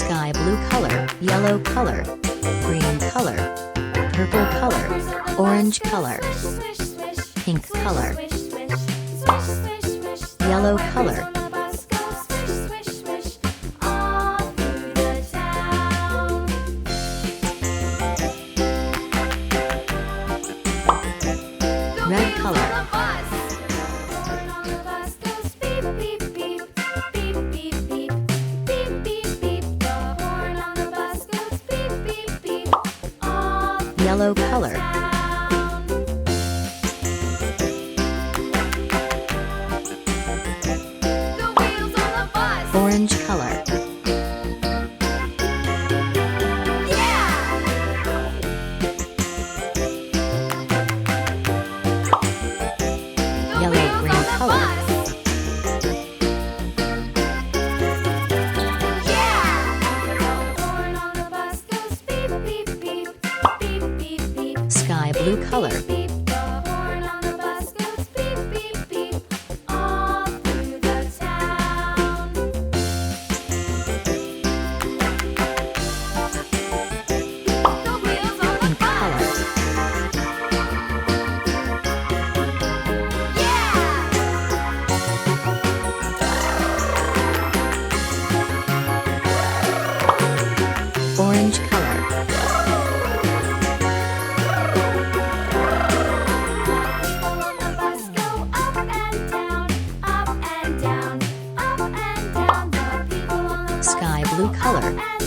sky blue color, yellow color, green color, purple color, orange color, pink color, yellow color, red color, yellow color, orange color, yellow green color, sky blue color, pink color, orange color, sky blue color,